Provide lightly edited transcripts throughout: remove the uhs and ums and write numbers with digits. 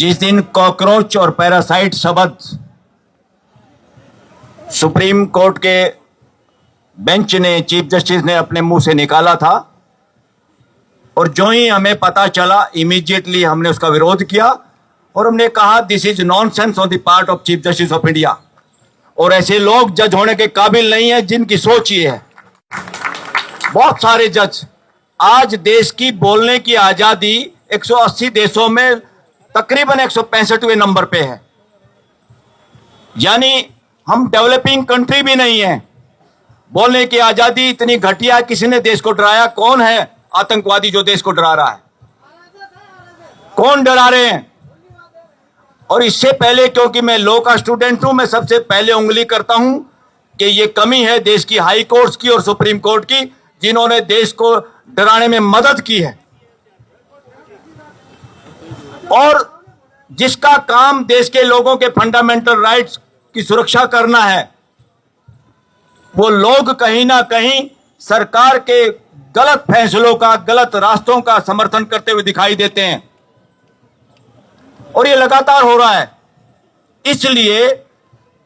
जिस दिन कॉकरोच और पैरासाइट शब्द सुप्रीम कोर्ट के बेंच ने, चीफ जस्टिस ने अपने मुंह से निकाला था और जो ही हमें पता चला इमीडिएटली हमने उसका विरोध किया और हमने कहा this is nonsense on the part of chief justice of India. और ऐसे लोग जज होने के काबिल नहीं है जिनकी सोच ये है। बहुत सारे जज, आज देश की बोलने की आजादी 180 देशों में तकरीबन 165वें नंबर पे है, यानी हम डेवलपिंग कंट्री भी नहीं है। बोलने की आजादी इतनी घटिया, किसी ने देश को डराया? कौन है आतंकवादी जो देश को डरा रहा है? कौन डरा रहे हैं? और इससे पहले, क्योंकि मैं लॉ का स्टूडेंट हूं, मैं सबसे पहले उंगली करता हूं कि ये कमी है देश की हाई कोर्ट्स की और सुप्रीम कोर्ट की, जिन्होंने देश को डराने में मदद की है। और जिसका काम देश के लोगों के फंडामेंटल राइट्स की सुरक्षा करना है, वो लोग कहीं ना कहीं सरकार के गलत फैसलों का, गलत रास्तों का समर्थन करते हुए दिखाई देते हैं और ये लगातार हो रहा है। इसलिए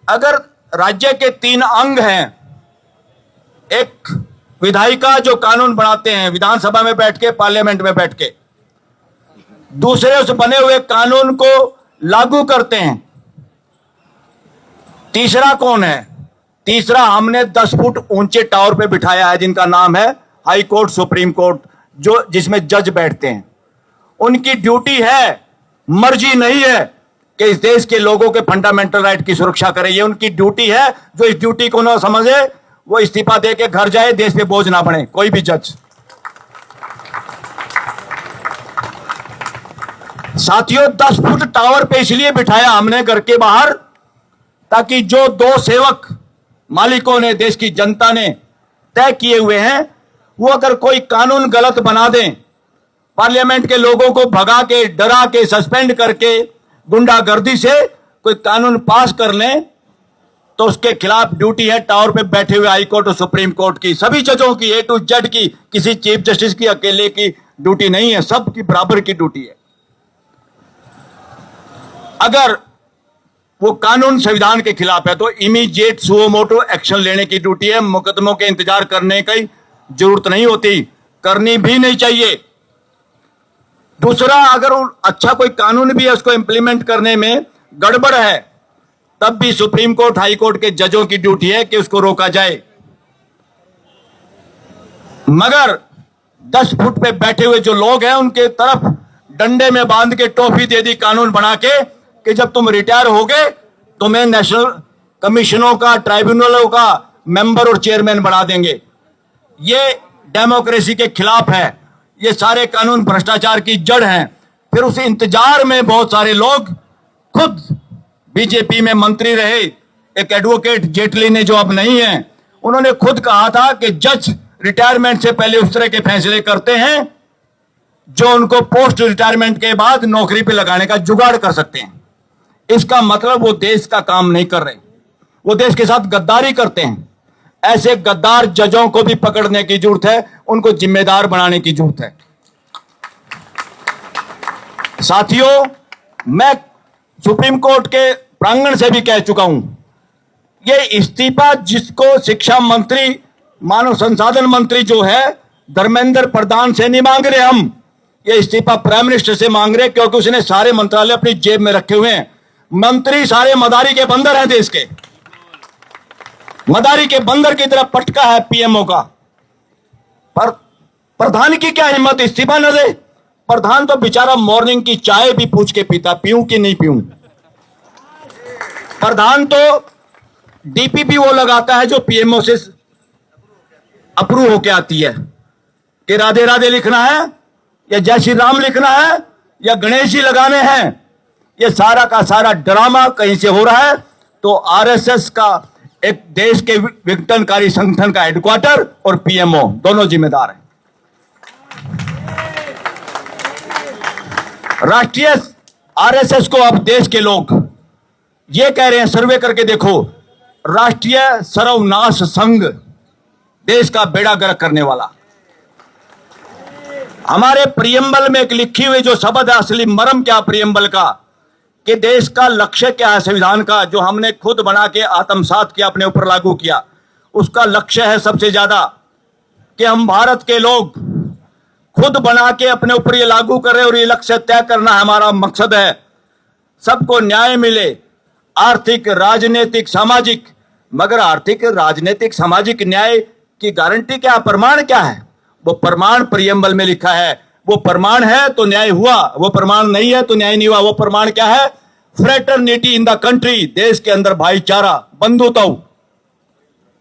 अगर राज्य के 3 अंग हैं, एक विधायिका जो कानून बनाते हैं विधानसभा में बैठ के, पार्लियामेंट में बैठ के, दूसरे उस बने हुए कानून को लागू करते हैं, तीसरा कौन है? तीसरा हमने 10 फुट ऊंचे टावर पे बिठाया है जिनका नाम है हाई कोर्ट, सुप्रीम कोर्ट, जो जिसमें जज बैठते हैं। उनकी ड्यूटी है, मर्जी नहीं है कि इस देश के लोगों के फंडामेंटल राइट की सुरक्षा करें। ये उनकी ड्यूटी है। जो इस ड्यूटी को ना समझे वो इस्तीफा दे के घर जाए, देश पे बोझ ना बने कोई भी जज। साथियों, 10 फुट टावर पे इसलिए बिठाया हमने घर के बाहर, ताकि जो 2 सेवक मालिकों ने, देश की जनता ने तय किए हुए हैं, वो अगर कोई कानून गलत बना दें, पार्लियामेंट के लोगों को भगा के, डरा के, सस्पेंड करके, गुंडागर्दी से कोई कानून पास कर लें, तो उसके खिलाफ ड्यूटी है टावर पे बैठे हुए हाई कोर्ट और सुप्रीम कोर्ट की, सभी जजों की, A to Z की। किसी चीफ जस्टिस की अकेले की ड्यूटी नहीं है, सबकी बराबर की ड्यूटी है। अगर वो कानून संविधान के खिलाफ है तो इमीडिएट सुओ मोटो एक्शन लेने की ड्यूटी है। मुकदमों के इंतजार करने की जरूरत नहीं होती, करनी भी नहीं चाहिए। दूसरा, अगर अच्छा कोई कानून भी है, उसको इंप्लीमेंट करने में गड़बड़ है, तब भी सुप्रीम कोर्ट, हाई कोर्ट के जजों की ड्यूटी है कि उसको रोका जाए। मगर 10 फुट पे बैठे हुए जो लोग हैं, उनके तरफ डंडे में बांध के टोपी दे दी कानून बना के कि जब तुम रिटायर होगे तुम्हें नेशनल कमीशनों का, ट्राइब्यूनलों का मेंबर और चेयरमैन बना देंगे। ये डेमोक्रेसी के खिलाफ है। ये सारे कानून भ्रष्टाचार की जड़ हैं। फिर उस इंतजार में बहुत सारे लोग, खुद बीजेपी में मंत्री रहे एक एडवोकेट जेटली ने, जो अब नहीं है, उन्होंने खुद कहा था कि जज रिटायरमेंट से पहले उस तरह के फैसले करते हैं जो उनको पोस्ट रिटायरमेंट के बाद नौकरी पे लगाने का जुगाड़ कर सकते हैं। इसका मतलब वो देश का काम नहीं कर रहे, वो देश के साथ गद्दारी करते हैं। ऐसे गद्दार जजों को भी पकड़ने की जरूरत है, उनको जिम्मेदार बनाने की जरूरत है। साथियों, मैं सुप्रीम कोर्ट के प्रांगण से भी कह चुका हूं, ये इस्तीफा जिसको शिक्षा मंत्री, मानव संसाधन मंत्री जो है धर्मेंद्र प्रधान से नहीं मांग रहे हम, ये इस्तीफा प्राइम मिनिस्टर से मांग रहे, क्योंकि उसने सारे मंत्रालय अपनी जेब में रखे हुए हैं। मंत्री सारे मदारी के बंदर हैं देश के, मदारी के बंदर की तरह पटका है पीएमओ का। पर प्रधान की क्या हिम्मत इस्तीफा न दे? प्रधान तो बेचारा मॉर्निंग की चाय भी पूछ के पीता, पीऊं कि नहीं पीऊं। प्रधान तो डीपीपी वो लगाता है जो पीएमओ से अप्रूव होके आती है कि राधे राधे लिखना है या जय श्री राम लिखना है या गणेश जी लगाने हैं। ये सारा का सारा ड्रामा कहीं से हो रहा है। तो आरएसएस का, एक देश के विघटनकारी संगठन का हेडक्वार्टर और पीएमओ दोनों जिम्मेदार हैं। राष्ट्रीय आरएसएस को अब देश के लोग ये कह रहे हैं, सर्वे करके देखो, राष्ट्रीय सर्वनाश संघ, देश का बेड़ा गर्क करने वाला। हमारे प्रियम्बल में एक लिखी हुई जो शब्द है, असली मर्म क्या प्रियम्बल का, कि देश का लक्ष्य क्या है, संविधान का जो हमने खुद बना के आत्मसात किया, अपने ऊपर लागू किया, उसका लक्ष्य है सबसे ज्यादा कि हम भारत के लोग खुद बना के अपने ऊपर ये लागू कर रहे हैं और ये लक्ष्य तय करना हमारा मकसद है। सबको न्याय मिले, आर्थिक, राजनीतिक, सामाजिक। मगर आर्थिक, राजनीतिक, सामाजिक न्याय की गारंटी क्या, प्रमाण क्या है? वो प्रमाण प्रियम्बल में लिखा है। वो प्रमाण है तो न्याय हुआ, वो प्रमाण नहीं है तो न्याय नहीं हुआ। वो प्रमाण क्या है? फ्रेटर्निटी इन द कंट्री, देश के अंदर भाईचारा, बंधुत्व।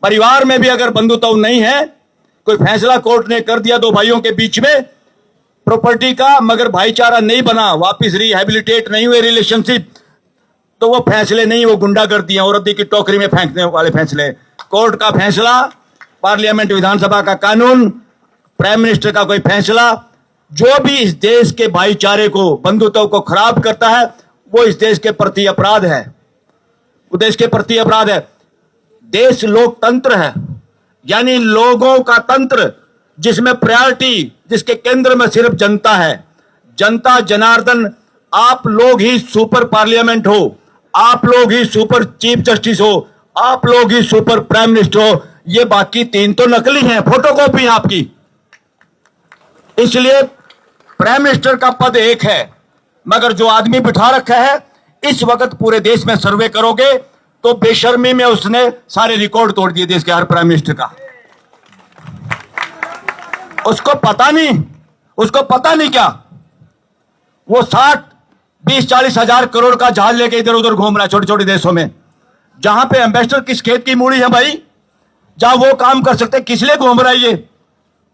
परिवार में भी अगर बंधुत्व नहीं है, कोई फैसला कोर्ट ने कर दिया दो भाइयों के बीच में प्रॉपर्टी का, मगर भाईचारा नहीं बना, वापिस रिहेबिलिटेट नहीं हुए रिलेशनशिप, तो वो फैसले नहीं, वो गुंडागर्दी और रद्दी की टोकरी में फेंकने वाले फैसले। कोर्ट का फैसला, पार्लियामेंट, विधानसभा का कानून, प्राइम मिनिस्टर का कोई फैसला, जो भी इस देश के भाईचारे को, बंधुत्व को खराब करता है, वो इस देश के प्रति अपराध है। वो देश के प्रति अपराध है। देश लोकतंत्र है, यानी लोगों का तंत्र, जिसमें प्रायोरिटी, जिसके केंद्र में सिर्फ जनता है। जनता जनार्दन, आप लोग ही सुपर पार्लियामेंट हो, आप लोग ही सुपर चीफ जस्टिस हो, आप लोग ही सुपर प्राइम मिनिस्टर हो। ये बाकी तीन तो नकली हैं, फोटोकॉपी है आपकी। इसलिए प्राइम मिनिस्टर का पद एक है, मगर जो आदमी बिठा रखा है, इस वक्त पूरे देश में सर्वे करोगे तो बेशर्मी में उसने सारे रिकॉर्ड तोड़ दिए देश के हर प्राइम मिनिस्टर का। उसको पता नहीं क्या, वो 60, 20, 40 हजार करोड़ का जहाज लेके इधर उधर घूम रहा है छोटे छोटे देशों में, जहां पे एम्बेसडर किस खेत की मूड़ी है भाई, जहां वो काम कर सकते, किस लिए घूम रहा है ये?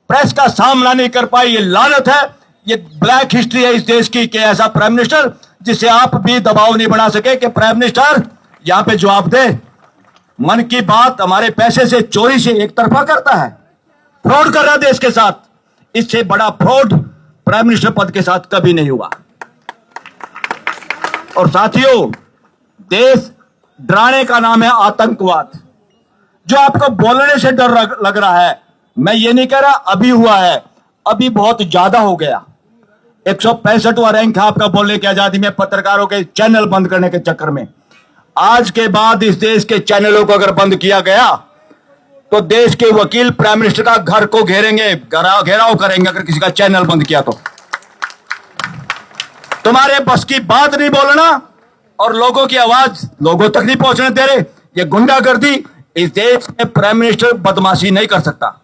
प्रेस का सामना नहीं कर पाई, ये लानत है, ये ब्लैक हिस्ट्री है इस देश की कि ऐसा प्राइम मिनिस्टर जिसे आप भी दबाव नहीं बना सके कि प्राइम मिनिस्टर यहां पे जवाब दे। मन की बात हमारे पैसे से चोरी से एक तरफा करता है, फ्रॉड कर रहा है देश के साथ। इससे बड़ा फ्रॉड प्राइम मिनिस्टर पद के साथ कभी नहीं हुआ। और साथियों, देश डराने का नाम है आतंकवाद। जो आपको बोलने से डर लग रहा है, मैं ये नहीं कह रहा अभी हुआ है, अभी बहुत ज्यादा हो गया। 165वां रैंक है आपका बोलने की आजादी में, पत्रकारों के चैनल बंद करने के चक्कर में। आज के बाद इस देश के चैनलों को अगर बंद किया गया तो देश के वकील प्राइम मिनिस्टर का घर को घेरेंगे, घेराव करेंगे अगर किसी का चैनल बंद किया तो। तुम्हारे बस की बात नहीं बोलना और लोगों की आवाज लोगों तक नहीं पहुंचने दे रहे, ये गुंडागर्दी। इस देश में प्राइम मिनिस्टर बदमाशी नहीं कर सकता।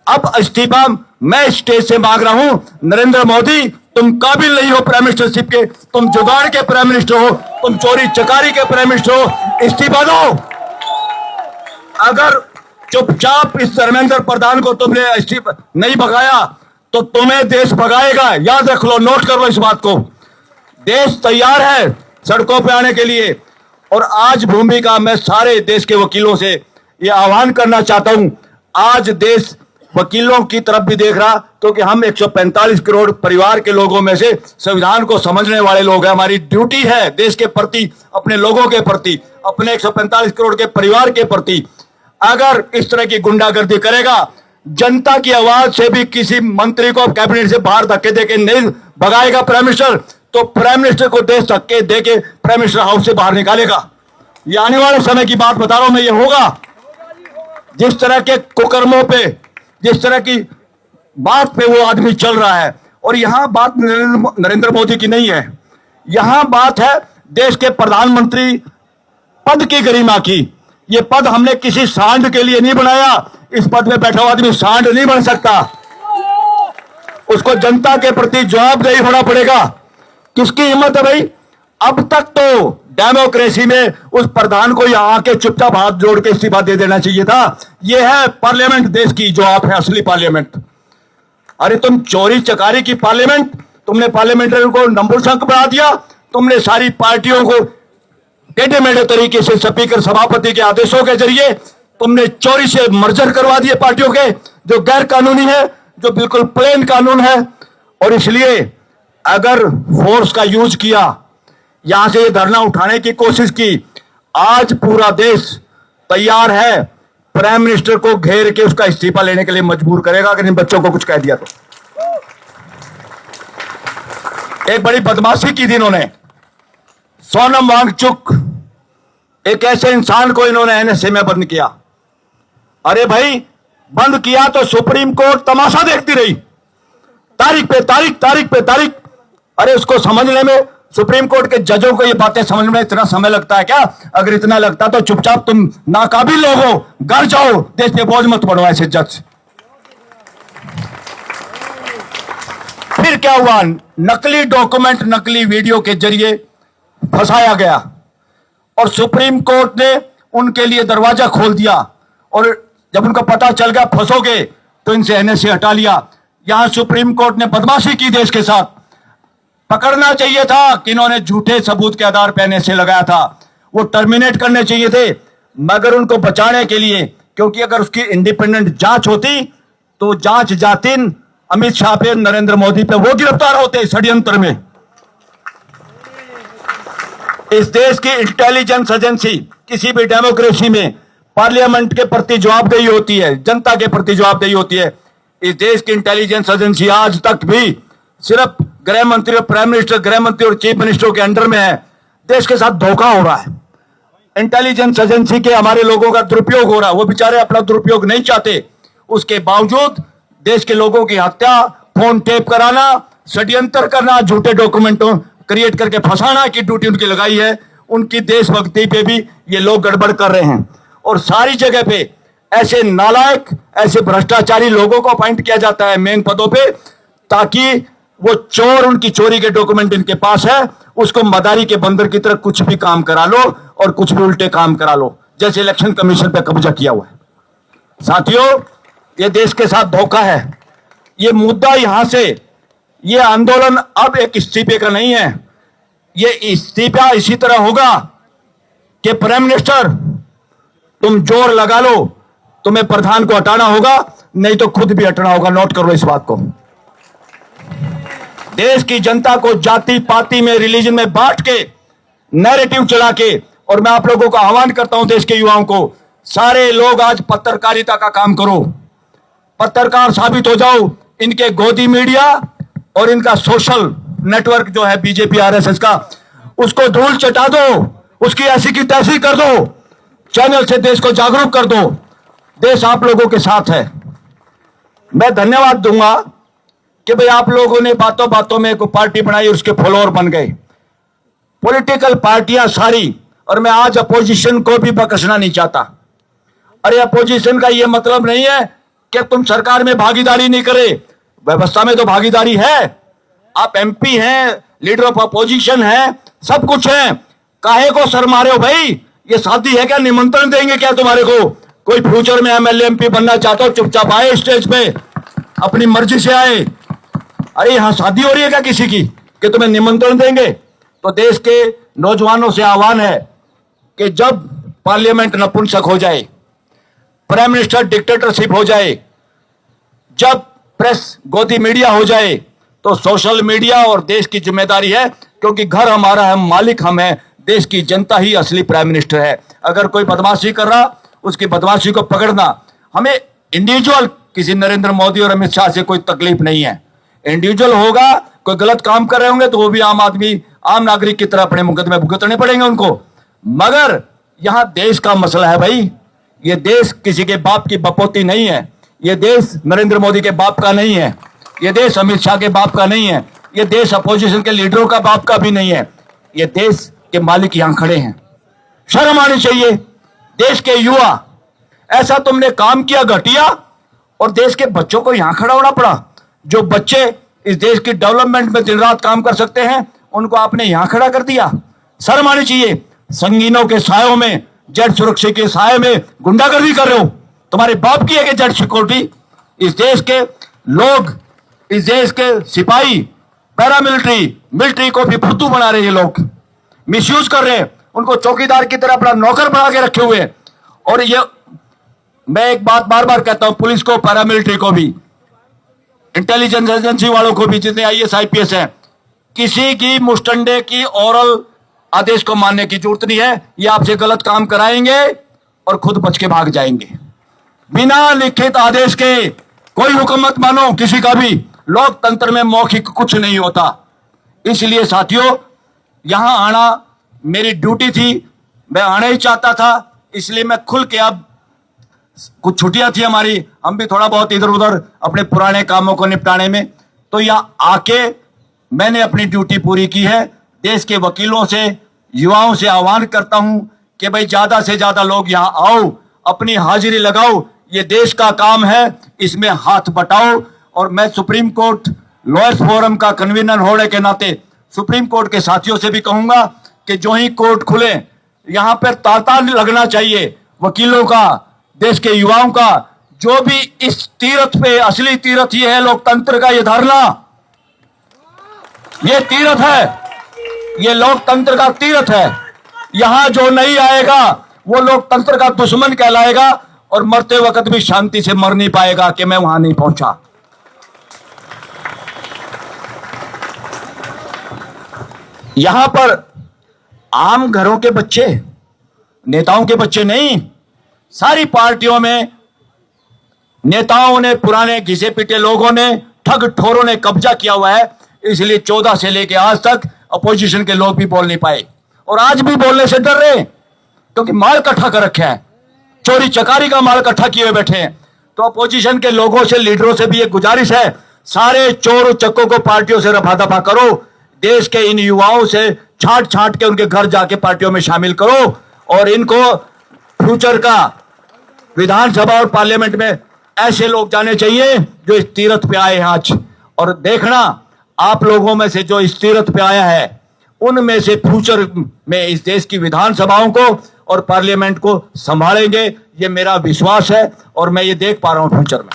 अब इस्तीफा मैं स्टेज से मांग रहा हूं, नरेंद्र मोदी तुम काबिल नहीं हो प्राइम मिनिस्टरशिप के, तुम जुगाड़ के प्राइम मिनिस्टर हो, तुम चोरी चकारी के प्राइम मिनिस्टर हो, इस्तीफा दो। अगर चुपचाप इस धर्मेंद्र प्रधान को तुमने इस्तीफा नहीं भगाया तो तुम्हें देश भगाएगा, याद रख लो, नोट कर लो इस बात को। देश तैयार है सड़कों पे आने के लिए। और आज भूमिका मैं सारे देश के वकीलों से यह आह्वान करना चाहता हूं, आज देश वकीलों की तरफ भी देख रहा, क्योंकि हम 145 करोड़ परिवार के लोगों में से संविधान को समझने वाले लोग हैं। हमारी ड्यूटी है देश के प्रति, अपने लोगों के प्रति, अपने 145 करोड़ के परिवार के प्रति। अगर इस तरह की गुंडागर्दी करेगा, जनता की आवाज से भी किसी मंत्री को कैबिनेट से बाहर धक्के देके नहीं भगाएगा प्राइम मिनिस्टर, तो प्राइम मिनिस्टर को देश धक्के देके प्राइम मिनिस्टर हाउस से बाहर निकालेगा। ये आने वाले समय की बात बता रहा हूं मैं, ये होगा। जिस तरह के कुकर्मों पे, जिस तरह की बात पे वो आदमी चल रहा है। और यहां बात नरेंद्र मोदी की नहीं है, यहां बात है देश के प्रधानमंत्री पद की गरिमा की। ये पद हमने किसी सांड के लिए नहीं बनाया, इस पद में बैठा हुआ आदमी सांड नहीं बन सकता, उसको जनता के प्रति जवाबदेही होना पड़ेगा। किसकी हिम्मत है भाई? अब तक तो डेमोक्रेसी में उस प्रधान को यहां आके चुपचाप हाथ जोड़ के इस्तीफा दे देना चाहिए था। यह है पार्लियामेंट देश की, जो आप है असली पार्लियामेंट। अरे तुम चोरी चकारी की पार्लियामेंट, तुमने पार्लियामेंटरी को नपुंसक बना दिया, तुमने सारी पार्टियों को टेढ़े मेढ़े तरीके से स्पीकर सभापति के आदेशों के जरिए तुमने चोरी से मर्जर करवा दिए पार्टियों के, जो गैर कानूनी है, जो बिल्कुल प्लेन कानून है। और इसलिए अगर फोर्स का यूज किया, यहां से ये धरना उठाने की कोशिश की, आज पूरा देश तैयार है प्राइम मिनिस्टर को घेर के उसका इस्तीफा लेने के लिए मजबूर करेगा अगर इन बच्चों को कुछ कह दिया तो। एक बड़ी बदमाशी की थी इन्होंने, सोनम वांगचुक, एक ऐसे इंसान को इन्होंने एनएसए में बंद किया। अरे भाई, बंद किया तो सुप्रीम कोर्ट तमाशा देखती रही, तारीख पे तारीख, तारीख पे तारीख। अरे उसको समझने में, सुप्रीम कोर्ट के जजों को ये बातें समझने में इतना समय लगता है क्या? अगर इतना लगता तो चुपचाप तुम नाकाबिल लोग हो, घर जाओ, देश पे बोझ मत पड़ो ऐसे जज। फिर क्या हुआ? नकली डॉक्यूमेंट, नकली वीडियो के जरिए फंसाया गया और सुप्रीम कोर्ट ने उनके लिए दरवाजा खोल दिया। और जब उनको पता चल गया फंसोगे तो इनसे एनएसए हटा लिया। यहां सुप्रीम कोर्ट ने बदमाशी की देश के साथ। पकड़ना चाहिए था कि इन्होंने झूठे सबूत के आधार पर एनएसए लगाया था, वो टर्मिनेट करने चाहिए थे, मगर उनको बचाने के लिए, क्योंकि अगर उसकी इंडिपेंडेंट जांच होती तो जांच जातिन अमित शाह पे, नरेंद्र मोदी पे, वो गिरफ्तार होते षड्यंत्र में। इस देश की इंटेलिजेंस एजेंसी किसी भी डेमोक्रेसी में पार्लियामेंट के प्रति जवाबदेही होती है, जनता के प्रति जवाबदेही होती है। इस देश की इंटेलिजेंस एजेंसी आज तक भी सिर्फ गृह मंत्री और प्राइम मिनिस्टर, गृह मंत्री और चीफ मिनिस्टर के अंडर में है। देश के साथ धोखा हो रहा है, इंटेलिजेंस एजेंसी के हमारे लोगों का दुरुपयोग हो रहा है। वो बेचारे अपना दुरुपयोग नहीं चाहते, उसके बावजूद देश के लोगों की हत्या, फोन टेप कराना, षड्यंत्र करना, झूठे डॉक्यूमेंटों क्रिएट करके फंसाना की ड्यूटी उनकी लगाई है। उनकी देशभक्ति पे भी ये लोग गड़बड़ कर रहे हैं और सारी जगह पे ऐसे नालायक, ऐसे भ्रष्टाचारी लोगों को अपॉइंट किया जाता है मेन पदों पे, ताकि वो चोर, उनकी चोरी के डॉक्यूमेंट इनके पास है, उसको मदारी के बंदर की तरह कुछ भी काम करा लो और कुछ भी उल्टे काम करा लो, जैसे इलेक्शन कमीशन पे कब्जा किया हुआ है। साथियों, ये देश के साथ धोखा है। ये मुद्दा यहां से, ये आंदोलन अब एक इस्तीफे का नहीं है। ये इस्तीफा इसी तरह होगा कि प्राइम मिनिस्टर तुम जोर लगा लो, तुम्हें प्रधान को हटाना होगा, नहीं तो खुद भी हटना होगा। नोट करो इस बात को। देश की जनता को जाति पाति में, रिलीजन में बांट के, नैरेटिव चला के, और मैं आप लोगों को आह्वान करता हूं, देश के युवाओं को, सारे लोग आज पत्रकारिता का काम करो, पत्रकार साबित हो जाओ। इनके गोदी मीडिया और इनका सोशल नेटवर्क जो है बीजेपी आरएसएस का, उसको धूल चटा दो, उसकी ऐसी की तैसी कर दो, चैनल से देश को जागरूक कर दो। देश आप लोगों के साथ है। मैं धन्यवाद दूंगा कि भाई आप लोगों ने बातों बातों में एक पार्टी बनाई, उसके फॉलोअर बन गए, पॉलिटिकल पार्टियां सारी। और मैं आज अपोजिशन को भी बकसना नहीं चाहता। अरे अपोजिशन का यह मतलब नहीं है कि तुम सरकार में भागीदारी नहीं करे, व्यवस्था में तो भागीदारी है। आप एमपी हैं, लीडर ऑफ अपोजिशन हैं, सब कुछ है, काहे को सर मारे हो भाई? ये शादी है क्या? निमंत्रण देंगे क्या तुम्हारे को? कोई फ्यूचर में एमएलए एमपी बनना चाहता हो, चुपचाप आए स्टेज पे, अपनी मर्जी से आए। अरे यहां शादी हो रही है क्या किसी की कि तुम्हें निमंत्रण देंगे? तो देश के नौजवानों से आह्वान है कि जब पार्लियामेंट नपुंसक हो जाए, प्राइम मिनिस्टर डिक्टेटरशिप हो जाए, जब प्रेस गोदी मीडिया हो जाए, तो सोशल मीडिया और देश की जिम्मेदारी है, क्योंकि घर हमारा है, मालिक हम हैं, देश की जनता ही असली प्राइम मिनिस्टर है। अगर कोई बदमाशी कर रहा, उसकी बदमाशी को पकड़ना, हमें इंडिविजुअल किसी नरेंद्र मोदी और अमित शाह से कोई तकलीफ नहीं है। इंडिविजुअल होगा, कोई गलत काम कर रहे होंगे तो वो भी आम आदमी, आम नागरिक की तरह अपने मुकदमे भुगतने पड़ेंगे उनको। मगर यहां देश का मसला है भाई। ये देश किसी के बाप की बपोती नहीं है, ये देश नरेंद्र मोदी के बाप का नहीं है, ये देश अमित शाह के बाप का नहीं है, ये देश अपोजिशन के लीडरों का बाप का भी नहीं है। ये देश के मालिक यहां खड़े हैं, शर्म आनी चाहिए। देश के युवा, ऐसा तुमने काम किया घटिया, और देश के बच्चों को यहां खड़ा होना पड़ा। जो बच्चे इस देश की डेवलपमेंट में दिन रात काम कर सकते हैं, उनको आपने यहां खड़ा कर दिया। शर्म आनी चाहिए। संगीनों के सायों में, जेड सुरक्षा के साय में गुंडागर्दी कर रहे हो। तुम्हारे बाप की है कि जेड सिक्योरिटी? इस देश के लोग, इस देश के सिपाही, पैरामिलिट्री, मिलिट्री को भी फुद्दू बना रहे हैं लोग, मिसयूज कर रहे हैं, उनको चौकीदार की तरह अपना नौकर बना के रखे हुए हैं। और ये मैं एक बात बार बार कहता हूं, पुलिस को, पैरामिलिट्री को भी, इंटेलिजेंस एजेंसी वालों को भी, जितने आईएएस आईपीएस हैं, किसी की मुस्टंडे की ओरल आदेश को मानने की जरूरत नहीं है। ये आपसे गलत काम कराएंगे और खुद बच के भाग जाएंगे। बिना लिखित आदेश के कोई हुक्म मत मानो किसी का भी। लोकतंत्र में मौखिक कुछ नहीं होता। इसलिए साथियों, यहां आना मेरी ड्यूटी थी, मैं आना ही चाहता था, इसलिए मैं खुल के, अब कुछ छुट्टियां थी हमारी, हम भी थोड़ा बहुत इधर उधर अपने पुराने कामों को निपटाने में, तो यहां आके मैंने अपनी ड्यूटी पूरी की है। देश के वकीलों से, युवाओं से आह्वान करता हूं कि भाई ज्यादा से ज्यादा लोग यहां आओ, अपनी हाजिरी लगाओ, ये देश का काम है, इसमें हाथ बटाओ। और मैं सुप्रीम कोर्ट लॉयर्स फोरम का कन्वीनर होने के नाते सुप्रीम कोर्ट के साथियों से भी कहूंगा कि जो ही कोर्ट खुले, यहां पर तांता लगना चाहिए वकीलों का, देश के युवाओं का। जो भी इस तीर्थ पे, असली तीर्थ ये है लोकतंत्र का, ये धरना, ये तीर्थ है, ये लोकतंत्र का तीर्थ है। यहां जो नहीं आएगा वो लोकतंत्र का दुश्मन कहलाएगा और मरते वक्त भी शांति से मर नहीं पाएगा कि मैं वहां नहीं पहुंचा। यहां पर आम घरों के बच्चे, नेताओं के बच्चे नहीं, सारी पार्टियों में नेताओं ने, पुराने घिसे पिटे लोगों ने, ठग ठोरों ने कब्जा किया हुआ है। इसलिए 14 से लेके आज तक अपोजिशन के लोग भी बोल नहीं पाए, और आज भी बोलने से डर रहे, क्योंकि माल इकट्ठा कर रखा है, चोरी चकारी का माल इकट्ठा किए हुए बैठे हैं। तो अपोजिशन के लोगों से, लीडरों से भी एक गुजारिश है, सारे चोर चक्कों को पार्टियों से रफा दफा करो, देश के इन युवाओं से छांट छांट के उनके घर जाके पार्टियों में शामिल करो, और इनको फ्यूचर का विधानसभा और पार्लियामेंट में ऐसे लोग जाने चाहिए जो इस तीर्थ पे आए हैं आज। और देखना, आप लोगों में से जो इस तीर्थ पे आया है, उनमें से फ्यूचर में इस देश की विधानसभाओं को और पार्लियामेंट को संभालेंगे, ये मेरा विश्वास है, और मैं ये देख पा रहा हूं फ्यूचर में।